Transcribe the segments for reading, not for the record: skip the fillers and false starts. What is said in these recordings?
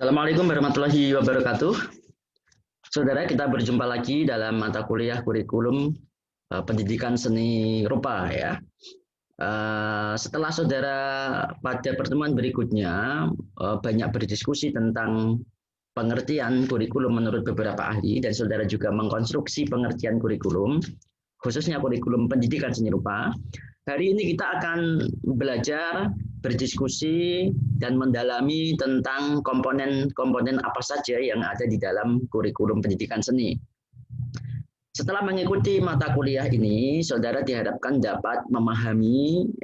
Assalamualaikum warahmatullahi wabarakatuh. Saudara, kita berjumpa lagi dalam mata kuliah kurikulum pendidikan seni rupa ya. Setelah saudara pada pertemuan berikutnya banyak berdiskusi tentang pengertian kurikulum menurut beberapa ahli dan saudara juga mengkonstruksi pengertian kurikulum, khususnya kurikulum pendidikan seni rupa. Hari ini kita akan belajar, berdiskusi, dan mendalami tentang komponen-komponen apa saja yang ada di dalam kurikulum pendidikan seni. Setelah mengikuti mata kuliah ini, saudara diharapkan dapat memahami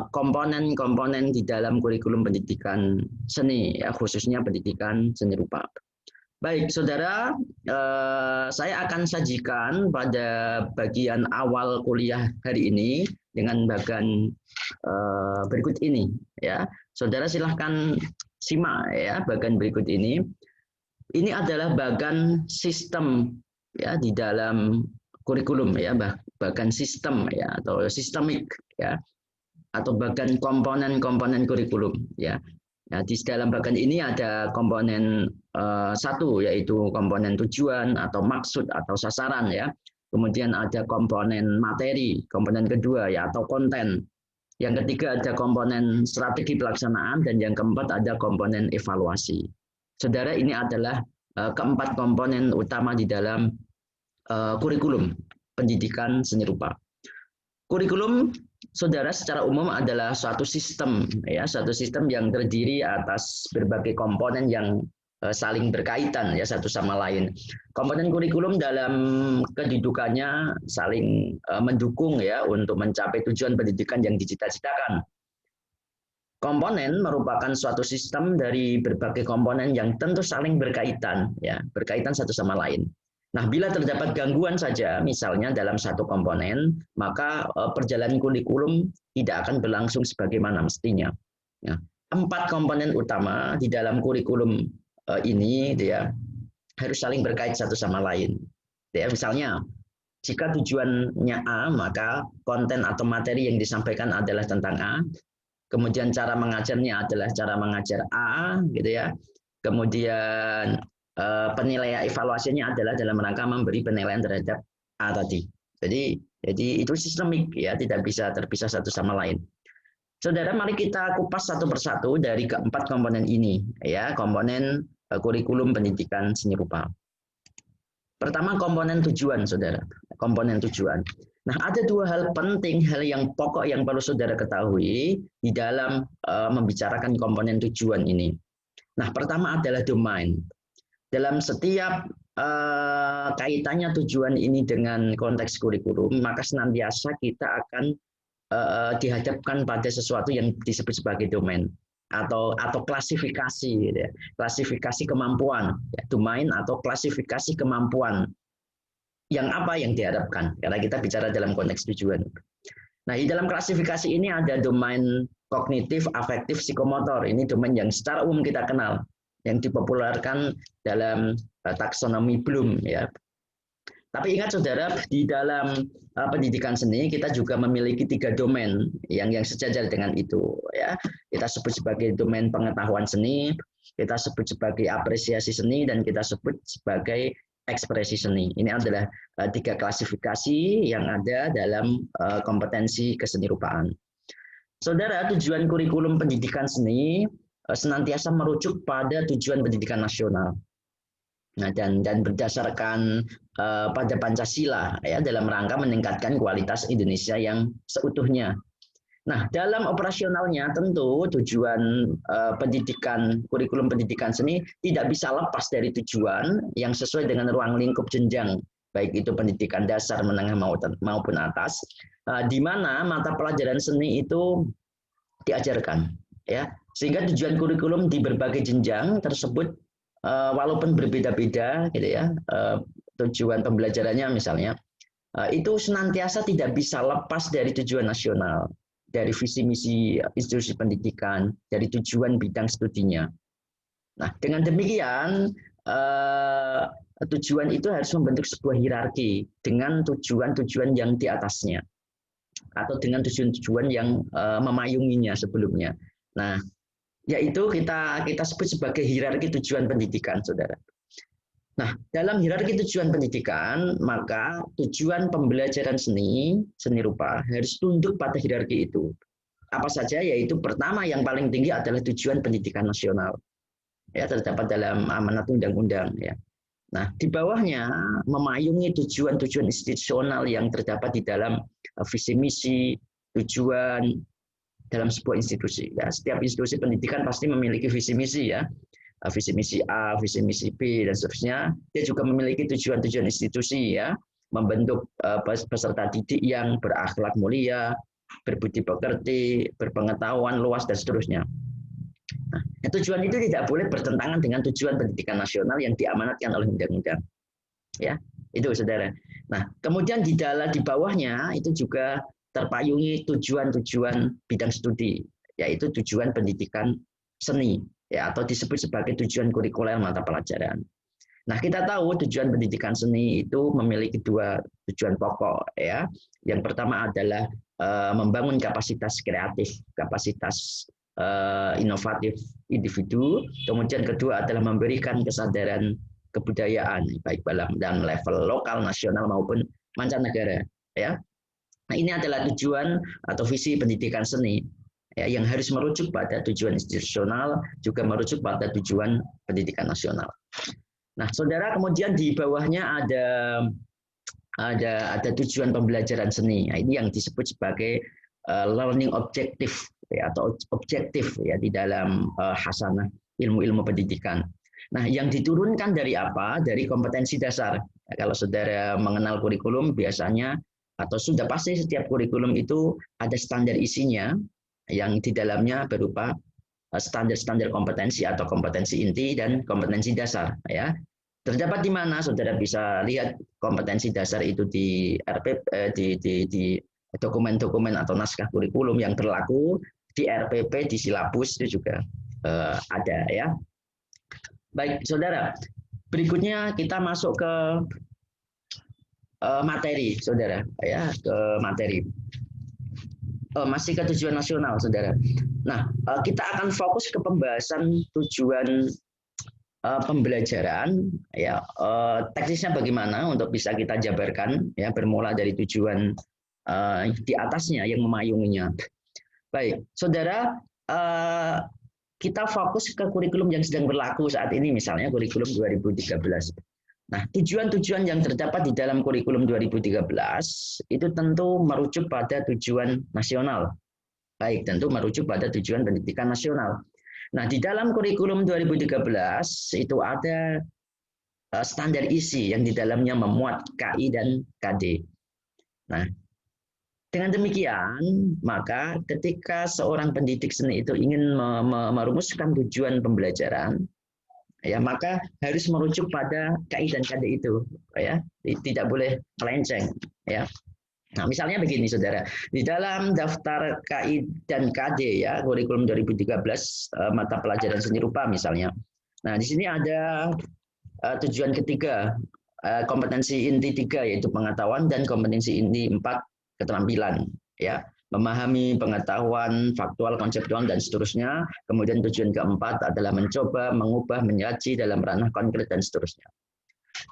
komponen-komponen di dalam kurikulum pendidikan seni, ya, khususnya pendidikan seni rupa. Baik, saudara, saya akan sajikan pada bagian awal kuliah hari ini dengan bagian berikut ini. Ya, saudara silahkan simak ya bagian berikut ini. Ini adalah bagian sistem ya di dalam kurikulum ya, bagian sistem ya atau sistemik ya, atau bagian komponen-komponen kurikulum ya. Nah, di dalam bagian ini ada komponen satu, yaitu komponen tujuan atau maksud atau sasaran ya. Kemudian ada komponen materi, komponen kedua ya atau konten. Yang ketiga ada komponen strategi pelaksanaan dan yang keempat ada komponen evaluasi. Saudara, ini adalah keempat komponen utama di dalam kurikulum pendidikan seni rupa. Kurikulum, saudara, secara umum adalah suatu sistem ya, suatu sistem yang terdiri atas berbagai komponen yang saling berkaitan ya satu sama lain. Komponen kurikulum dalam kedudukannya saling mendukung ya untuk mencapai tujuan pendidikan yang dicita-citakan. Komponen merupakan suatu sistem dari berbagai komponen yang tentu saling berkaitan ya, berkaitan satu sama lain. Nah, bila terdapat gangguan saja, misalnya dalam satu komponen, maka perjalanan kurikulum tidak akan berlangsung sebagaimana mestinya. Ya, 4 komponen utama di dalam kurikulum ini dia harus saling berkait satu sama lain. Ya, misalnya, jika tujuannya A, maka konten atau materi yang disampaikan adalah tentang A. Kemudian cara mengajarnya adalah cara mengajar A, gitu ya. Kemudian penilaian evaluasinya adalah dalam rangka memberi penilaian terhadap A tadi. Jadi itu sistemik ya, tidak bisa terpisah satu sama lain. Saudara, mari kita kupas satu persatu dari keempat komponen ini ya, komponen kurikulum pendidikan seni rupa. Pertama, komponen tujuan, saudara. Komponen tujuan. Nah, ada 2 hal penting, hal yang pokok yang perlu saudara ketahui di dalam membicarakan komponen tujuan ini. Nah, pertama adalah domain. Dalam setiap kaitannya tujuan ini dengan konteks kurikulum, maka senantiasa kita akan dihadapkan pada sesuatu yang disebut sebagai domain atau klasifikasi, gitu ya. Klasifikasi kemampuan, ya, domain atau klasifikasi kemampuan. Yang apa yang diharapkan? Karena kita bicara dalam konteks tujuan. Nah, di dalam klasifikasi ini ada domain kognitif, afektif, psikomotor. Ini domain yang secara umum kita kenal, yang dipopulerkan dalam taksonomi Bloom ya. Tapi ingat saudara, di dalam pendidikan seni kita juga memiliki 3 domain yang sejajar dengan itu ya. Kita sebut sebagai domain pengetahuan seni, kita sebut sebagai apresiasi seni, dan kita sebut sebagai ekspresi seni. Ini adalah 3 klasifikasi yang ada dalam kompetensi kesenirupaan. Saudara, tujuan kurikulum pendidikan seni senantiasa merujuk pada tujuan pendidikan nasional. Nah, dan berdasarkan pada Pancasila ya, dalam rangka meningkatkan kualitas Indonesia yang seutuhnya. Nah, dalam operasionalnya tentu tujuan pendidikan kurikulum pendidikan seni tidak bisa lepas dari tujuan yang sesuai dengan ruang lingkup jenjang, baik itu pendidikan dasar, menengah maupun atas, di mana mata pelajaran seni itu diajarkan ya. Sehingga tujuan kurikulum di berbagai jenjang tersebut walaupun berbeda-beda gitu ya, tujuan pembelajarannya misalnya itu senantiasa tidak bisa lepas dari tujuan nasional, dari visi misi institusi pendidikan, dari tujuan bidang studinya. Nah, dengan demikian tujuan itu harus membentuk sebuah hierarki dengan tujuan-tujuan yang di atasnya atau dengan tujuan-tujuan yang memayunginya sebelumnya. Nah, yaitu kita sebut sebagai hierarki tujuan pendidikan, saudara. Nah, dalam hierarki tujuan pendidikan, maka tujuan pembelajaran seni rupa harus tunduk pada hierarki itu. Apa saja? Yaitu pertama yang paling tinggi adalah tujuan pendidikan nasional. Ya, terdapat dalam amanat undang-undang ya. Nah, di bawahnya memayungi tujuan-tujuan institusional yang terdapat di dalam visi misi, tujuan dalam sebuah institusi. Ya, setiap institusi pendidikan pasti memiliki visi misi ya. Visi misi A, visi misi B dan seterusnya. Dia juga memiliki tujuan-tujuan institusi ya, membentuk peserta didik yang berakhlak mulia, berbudi pekerti, berpengetahuan luas dan seterusnya. Nah, tujuan itu tidak boleh bertentangan dengan tujuan pendidikan nasional yang diamanatkan oleh undang-undang. Ya, itu saudara. Nah, kemudian di bawahnya itu juga terpayungi tujuan-tujuan bidang studi, yaitu tujuan pendidikan seni, ya, atau disebut sebagai tujuan kurikuler mata pelajaran. Nah, kita tahu tujuan pendidikan seni itu memiliki dua tujuan pokok, ya. Yang pertama adalah membangun kapasitas kreatif, kapasitas inovatif individu. Kemudian kedua adalah memberikan kesadaran kebudayaan, baik dalam level lokal, nasional maupun mancanegara, ya. Nah, ini adalah tujuan atau visi pendidikan seni. Ya, yang harus merujuk pada tujuan institusional, juga merujuk pada tujuan pendidikan nasional. Nah, saudara, kemudian di bawahnya ada tujuan pembelajaran seni. Nah, ini yang disebut sebagai learning objective ya, atau objektif ya di dalam hasanah ilmu-ilmu pendidikan. Nah, yang diturunkan dari apa? Dari kompetensi dasar. Nah, kalau saudara mengenal kurikulum biasanya atau sudah pasti setiap kurikulum itu ada standar isinya, yang di dalamnya berupa standar-standar kompetensi atau kompetensi inti dan kompetensi dasar ya. Terdapat di mana saudara bisa lihat kompetensi dasar itu di di dokumen-dokumen atau naskah kurikulum yang berlaku, di RPP, di silabus itu juga ada ya. Baik saudara, berikutnya kita masuk ke materi saudara ya, ke materi. Masih ke tujuan nasional, saudara. Nah, kita akan fokus ke pembahasan tujuan pembelajaran, ya. Teknisnya bagaimana untuk bisa kita jabarkan, ya, bermula dari tujuan di atasnya yang memayunginya. Baik, saudara, kita fokus ke kurikulum yang sedang berlaku saat ini, misalnya kurikulum 2013. Nah, tujuan-tujuan yang terdapat di dalam kurikulum 2013 itu tentu merujuk pada tujuan nasional. Baik, tentu merujuk pada tujuan pendidikan nasional. Nah, di dalam kurikulum 2013 itu ada standar isi yang di dalamnya memuat KI dan KD. Nah, dengan demikian, maka ketika seorang pendidik seni itu ingin merumuskan tujuan pembelajaran, ya maka harus merujuk pada KI dan KD itu, ya, tidak boleh melenceng, ya. Nah, misalnya begini saudara, di dalam daftar KI dan KD ya kurikulum 2013 mata pelajaran seni rupa misalnya. Nah, di sini ada tujuan ketiga, kompetensi inti 3 yaitu pengetahuan, dan kompetensi inti 4 keterampilan, ya. Memahami pengetahuan faktual, konseptual, dan seterusnya. Kemudian tujuan keempat adalah mencoba, mengubah, menyaji dalam ranah konkret, dan seterusnya.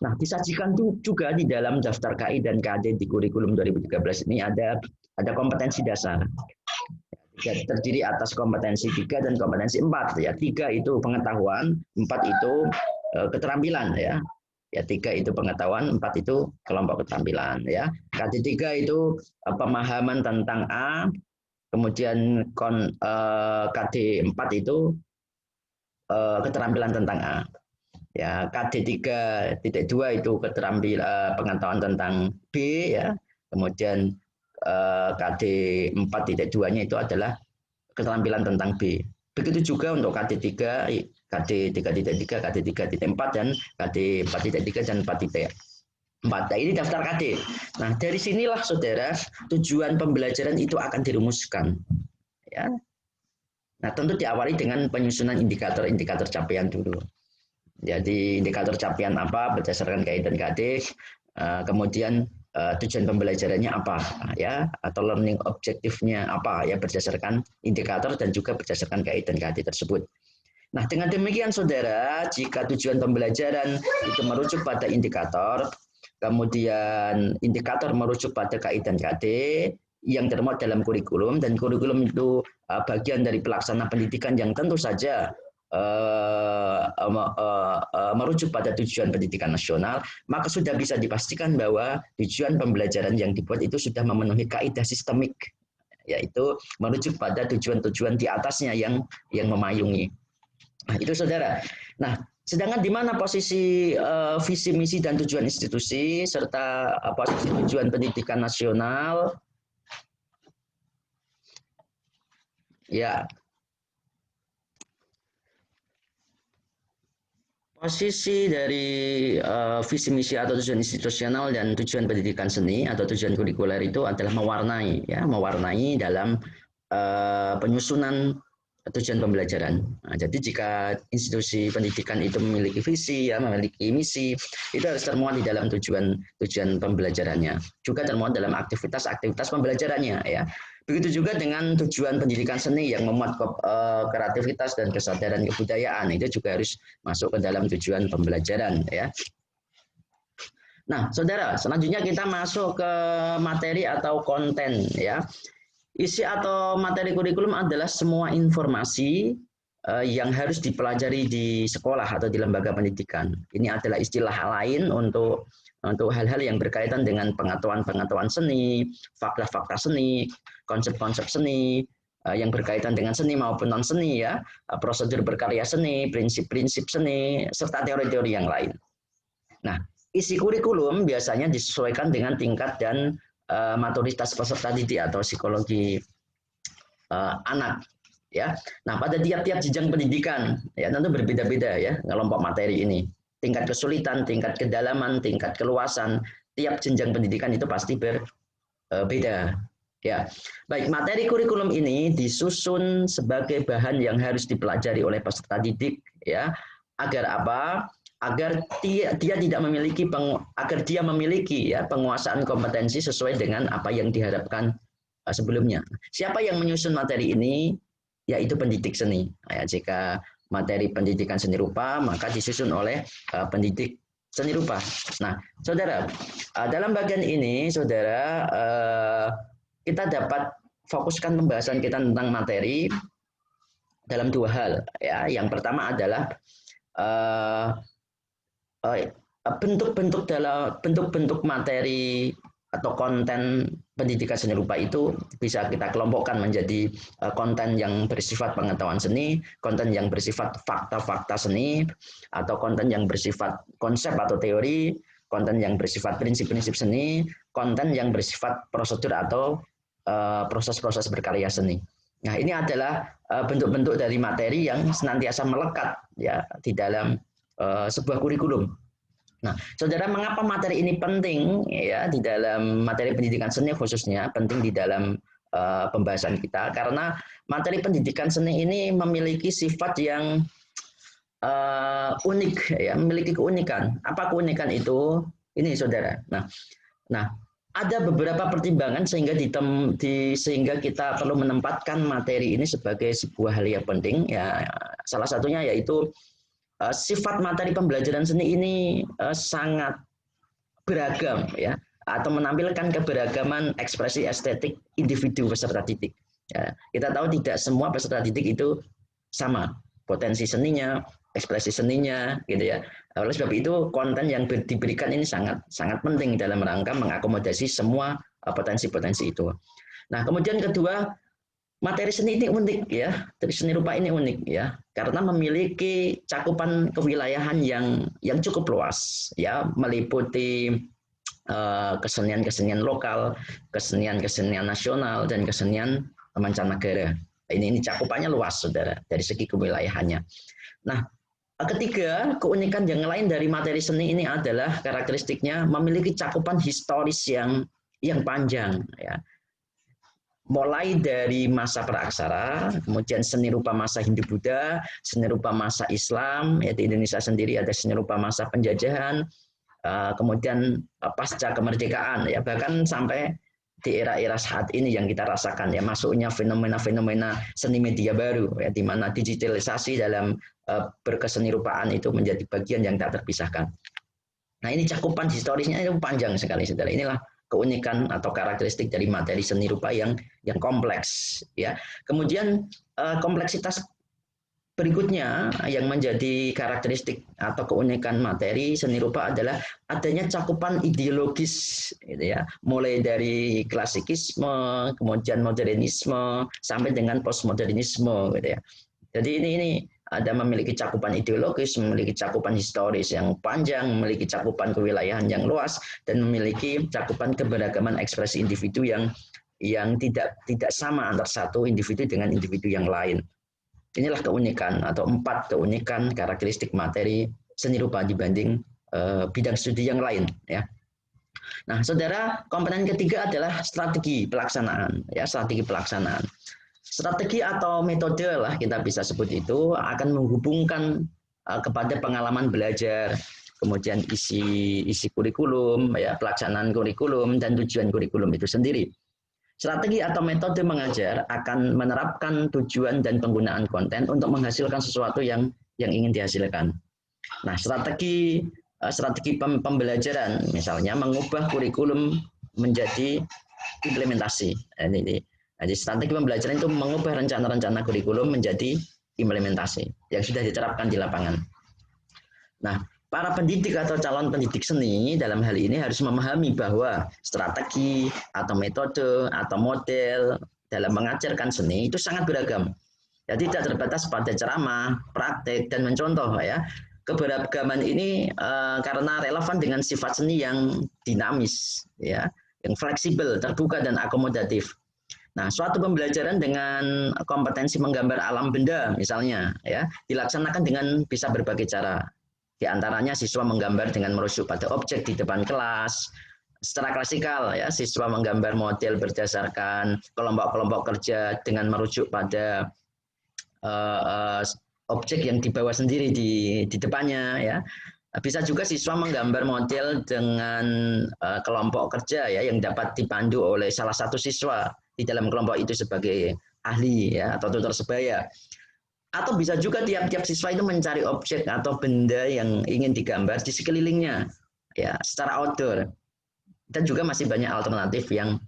Nah, disajikan juga di dalam daftar KI dan KD di kurikulum 2013 ini ada kompetensi dasar. Terdiri atas kompetensi 3 dan kompetensi 4. Ya, 3 itu pengetahuan, 4 itu keterampilan, ya. Ya, 3 itu pengetahuan, 4 itu kelompok keterampilan, ya. KD3 itu pemahaman tentang A, kemudian KD4 itu keterampilan tentang A. Ya, KD3.2 itu keterampilan pengetahuan tentang B, ya. Kemudian KD4.2-nya itu adalah keterampilan tentang B. Begitu juga untuk KD3, KD3.3, KD3.4, dan KD4.3 dan 4.4. Nah, ini daftar KD. Nah, dari sinilah saudara tujuan pembelajaran itu akan dirumuskan. Ya. Nah, tentu diawali dengan penyusunan indikator-indikator capaian dulu. Jadi indikator capaian apa berdasarkan KI dan KD, kemudian tujuan pembelajarannya apa ya, atau learning objektifnya apa ya, berdasarkan indikator dan juga berdasarkan KI dan KD tersebut. Nah, dengan demikian saudara, jika tujuan pembelajaran itu merujuk pada indikator, kemudian indikator merujuk pada KI dan KD yang termuat dalam kurikulum, dan kurikulum itu bagian dari pelaksana pendidikan yang tentu saja merujuk pada tujuan pendidikan nasional, maka sudah bisa dipastikan bahwa tujuan pembelajaran yang dibuat itu sudah memenuhi kaidah sistemik, yaitu merujuk pada tujuan-tujuan di atasnya yang memayungi. Nah, itu saudara. Nah, sedangkan di mana posisi visi, misi, dan tujuan institusi, serta posisi tujuan pendidikan nasional? Ya, posisi dari visi, misi, atau tujuan institusional dan tujuan pendidikan seni atau tujuan kurikuler itu adalah mewarnai dalam penyusunan tujuan pembelajaran. Nah, jadi jika institusi pendidikan itu memiliki visi, memiliki misi, itu harus termuat di dalam tujuan pembelajarannya. Juga termuat dalam aktivitas pembelajarannya, ya. Begitu juga dengan tujuan pendidikan seni yang memuat kreativitas dan kesadaran kebudayaan, itu juga harus masuk ke dalam tujuan pembelajaran, ya. Nah, saudara, selanjutnya kita masuk ke materi atau konten, ya. Isi atau materi kurikulum adalah semua informasi yang harus dipelajari di sekolah atau di lembaga pendidikan. Ini adalah istilah lain untuk hal-hal yang berkaitan dengan pengetahuan seni, fakta-fakta seni, konsep-konsep seni yang berkaitan dengan seni maupun non seni, ya, prosedur berkarya seni, prinsip-prinsip seni, serta teori-teori yang lain. Nah, isi kurikulum biasanya disesuaikan dengan tingkat dan maturitas peserta didik atau psikologi anak, ya. Nah, pada tiap-tiap jenjang pendidikan, ya, tentu berbeda-beda, ya, kelompok materi ini. Tingkat kesulitan, tingkat kedalaman, tingkat keluasan, tiap jenjang pendidikan itu pasti berbeda. Ya, baik, materi kurikulum ini disusun sebagai bahan yang harus dipelajari oleh peserta didik, ya, agar apa? Agar dia tidak memiliki ya penguasaan kompetensi sesuai dengan apa yang diharapkan sebelumnya. Siapa yang menyusun materi ini? Yaitu pendidik seni. Ya, jika materi pendidikan seni rupa, maka disusun oleh pendidik seni rupa. Nah, saudara, dalam bagian ini, saudara, kita dapat fokuskan pembahasan kita tentang materi dalam dua hal. Ya, yang pertama adalah bentuk-bentuk materi atau konten pendidikan seni rupa itu bisa kita kelompokkan menjadi konten yang bersifat pengetahuan seni, konten yang bersifat fakta-fakta seni, atau konten yang bersifat konsep atau teori, konten yang bersifat prinsip-prinsip seni, konten yang bersifat prosedur atau proses-proses berkarya seni. Nah, ini adalah bentuk-bentuk dari materi yang senantiasa melekat, ya, di dalam sebuah kurikulum. Nah, saudara, mengapa materi ini penting, ya, di dalam materi pendidikan seni khususnya penting di dalam pembahasan kita? Karena materi pendidikan seni ini memiliki sifat yang unik, ya, memiliki keunikan. Apa keunikan itu? Ini, saudara. Nah, ada beberapa pertimbangan sehingga kita perlu menempatkan materi ini sebagai sebuah hal yang penting. Ya, salah satunya yaitu sifat materi pembelajaran seni ini sangat beragam, ya, atau menampilkan keberagaman ekspresi estetik individu peserta didik. Ya, kita tahu tidak semua peserta didik itu sama potensi seninya, ekspresi seninya, gitu, ya. Oleh sebab itu konten yang diberikan ini sangat penting dalam rangka mengakomodasi semua potensi-potensi itu. Nah, kemudian kedua, materi seni ini unik, ya, dari seni rupa ini unik, ya, karena memiliki cakupan kewilayahan yang cukup luas, ya, meliputi kesenian-kesenian lokal, kesenian-kesenian nasional, dan kesenian mancanegara. Ini cakupannya luas, saudara, dari segi kewilayahannya. Nah, ketiga, keunikan yang lain dari materi seni ini adalah karakteristiknya memiliki cakupan historis yang panjang, ya. Mulai dari masa praaksara, kemudian seni rupa masa Hindu-Buddha, seni rupa masa Islam, ya, di Indonesia sendiri ada seni rupa masa penjajahan, kemudian pasca kemerdekaan, ya bahkan sampai di era-era saat ini yang kita rasakan, ya masuknya fenomena-fenomena seni media baru, ya di mana digitalisasi dalam berkesenirupaan itu menjadi bagian yang tak terpisahkan. Nah, ini cakupan historisnya itu panjang sekali, saudara. Inilah keunikan atau karakteristik dari materi seni rupa yang kompleks, ya. Kemudian kompleksitas berikutnya yang menjadi karakteristik atau keunikan materi seni rupa adalah adanya cakupan ideologis, gitu ya, mulai dari klasikisme, kemudian modernisme, sampai dengan postmodernisme, gitu ya. Jadi ini ada memiliki cakupan ideologis, memiliki cakupan historis yang panjang, memiliki cakupan kewilayahan yang luas, dan memiliki cakupan keberagaman ekspresi individu yang tidak sama antara satu individu dengan individu yang lain. Inilah keunikan atau 4 keunikan karakteristik materi seni rupa dibanding bidang studi yang lain, ya. Nah, saudara, komponen ketiga adalah strategi pelaksanaan, ya, strategi pelaksanaan. Strategi atau metode lah kita bisa sebut itu akan menghubungkan kepada pengalaman belajar, kemudian isi kurikulum, ya, pelaksanaan kurikulum dan tujuan kurikulum itu sendiri. Strategi atau metode mengajar akan menerapkan tujuan dan penggunaan konten untuk menghasilkan sesuatu yang ingin dihasilkan. Nah, strategi pembelajaran misalnya mengubah kurikulum menjadi implementasi. Jadi strategi pembelajaran itu mengubah rencana-rencana kurikulum menjadi implementasi yang sudah diterapkan di lapangan. Nah, para pendidik atau calon pendidik seni dalam hal ini harus memahami bahwa strategi atau metode atau model dalam mengajarkan seni itu sangat beragam. Ya, tidak terbatas pada ceramah, praktek, dan mencontoh, ya. Keberagaman ini karena relevan dengan sifat seni yang dinamis, ya, yang fleksibel, terbuka, dan akomodatif. Nah, suatu pembelajaran dengan kompetensi menggambar alam benda misalnya, ya, dilaksanakan dengan bisa berbagai cara. Di antaranya siswa menggambar dengan merujuk pada objek di depan kelas. Secara klasikal, ya, siswa menggambar model berdasarkan kelompok-kelompok kerja dengan merujuk pada objek yang dibawa sendiri di depannya, ya. Bisa juga siswa menggambar model dengan kelompok kerja, ya, yang dapat dipandu oleh salah satu siswa di dalam kelompok itu sebagai ahli, ya, atau tutor sebaya. Atau bisa juga tiap-tiap siswa itu mencari objek atau benda yang ingin digambar di sekelilingnya, ya, secara outdoor. Dan juga masih banyak alternatif yang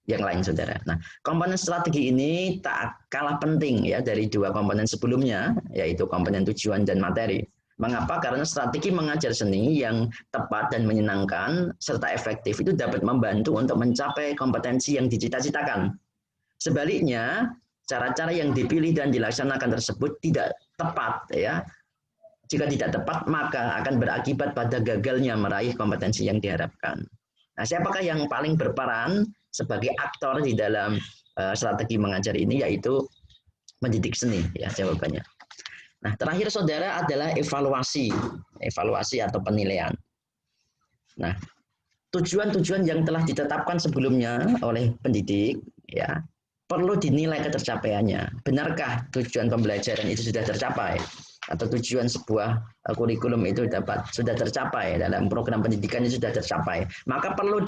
lain, saudara. Nah, komponen strategi ini tak kalah penting, ya, dari 2 komponen sebelumnya, yaitu komponen tujuan dan materi. Mengapa? Karena strategi mengajar seni yang tepat dan menyenangkan serta efektif itu dapat membantu untuk mencapai kompetensi yang dicita-citakan. Sebaliknya, cara-cara yang dipilih dan dilaksanakan tersebut tidak tepat, ya. Jika tidak tepat, maka akan berakibat pada gagalnya meraih kompetensi yang diharapkan. Nah, siapakah yang paling berperan sebagai aktor di dalam strategi mengajar ini? Yaitu pendidik seni, ya, jawabannya. Nah, terakhir, saudara, adalah evaluasi atau penilaian. Nah, tujuan-tujuan yang telah ditetapkan sebelumnya oleh pendidik, ya, perlu dinilai ketercapaiannya. Benarkah tujuan pembelajaran itu sudah tercapai? Atau tujuan sebuah kurikulum itu sudah tercapai, dalam program pendidikan itu sudah tercapai. Maka perlu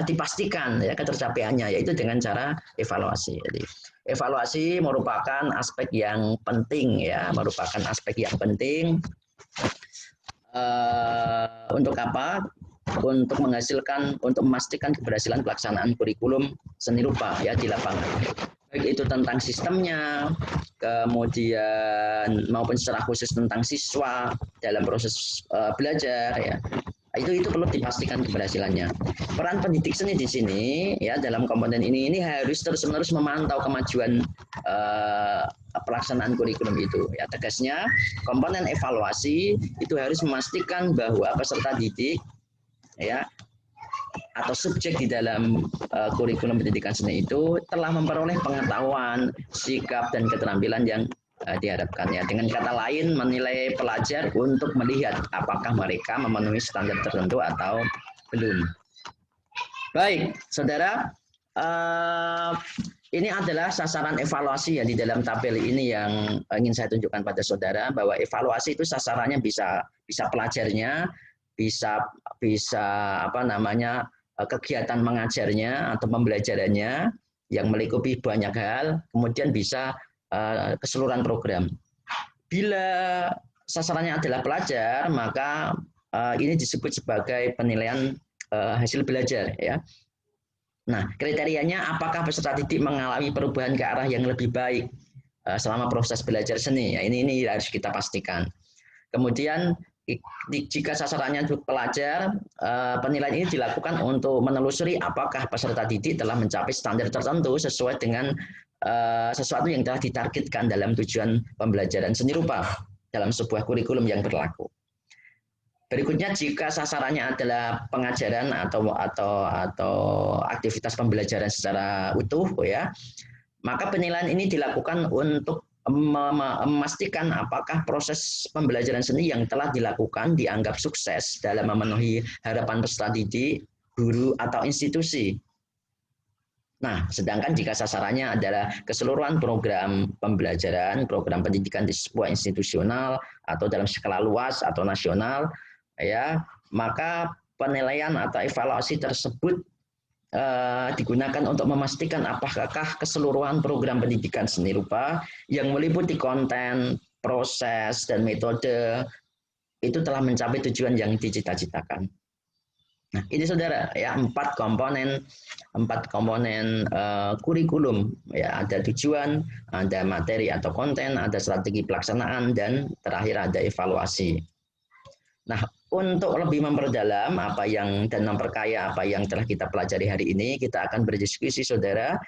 dipastikan, ya, ketercapaiannya, yaitu dengan cara evaluasi. Jadi, evaluasi merupakan aspek yang penting, ya, untuk apa? Untuk memastikan keberhasilan pelaksanaan kurikulum seni rupa, ya, di lapangan. Baik itu tentang sistemnya, kemudian maupun secara khusus tentang siswa dalam proses belajar, ya. Itu perlu dipastikan keberhasilannya. Peran pendidik seni di sini, ya, dalam komponen ini harus terus-menerus memantau kemajuan pelaksanaan kurikulum itu. Ya, tegasnya komponen evaluasi itu harus memastikan bahwa peserta didik, ya, atau subjek di dalam kurikulum pendidikan seni itu telah memperoleh pengetahuan, sikap, dan keterampilan yang diharapkan, ya. Dengan kata lain, menilai pelajar untuk melihat apakah mereka memenuhi standar tertentu atau belum. Baik, saudara, ini adalah sasaran evaluasi, ya, di dalam tabel ini yang ingin saya tunjukkan pada saudara, bahwa evaluasi itu sasarannya bisa bisa pelajarnya, bisa apa namanya kegiatan mengajarnya atau pembelajarannya yang melingkupi banyak hal, kemudian bisa keseluruhan program. Bila sasarannya adalah pelajar, maka ini disebut sebagai penilaian hasil belajar ya. Nah, kriterianya apakah peserta didik mengalami perubahan ke arah yang lebih baik selama proses belajar seni. Ya, ini harus kita pastikan. Kemudian jika sasarannya pelajar, penilaian ini dilakukan untuk menelusuri apakah peserta didik telah mencapai standar tertentu sesuai dengan sesuatu yang telah ditargetkan dalam tujuan pembelajaran seni rupa dalam sebuah kurikulum yang berlaku. Berikutnya, jika sasarannya adalah pengajaran atau aktivitas pembelajaran secara utuh, ya, maka penilaian ini dilakukan untuk memastikan apakah proses pembelajaran seni yang telah dilakukan dianggap sukses dalam memenuhi harapan peserta didik, guru, atau institusi. Nah, sedangkan jika sasarannya adalah keseluruhan program pembelajaran, program pendidikan di sebuah institusional atau dalam skala luas atau nasional, ya, maka penilaian atau evaluasi tersebut digunakan untuk memastikan apakah keseluruhan program pendidikan seni rupa yang meliputi konten, proses, dan metode itu telah mencapai tujuan yang dicita-citakan. Nah, ini saudara ya, empat komponen kurikulum ya, ada tujuan, ada materi atau konten, ada strategi pelaksanaan, dan terakhir ada evaluasi. Nah, untuk lebih memperdalam dan memperkaya apa yang telah kita pelajari hari ini, kita akan berdiskusi saudara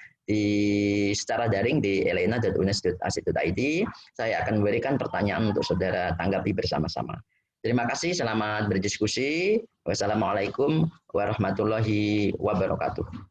secara daring di elena.unes.ac.id. Saya akan memberikan pertanyaan untuk saudara tanggapi bersama-sama. Terima kasih, selamat berdiskusi. Wassalamualaikum warahmatullahi wabarakatuh.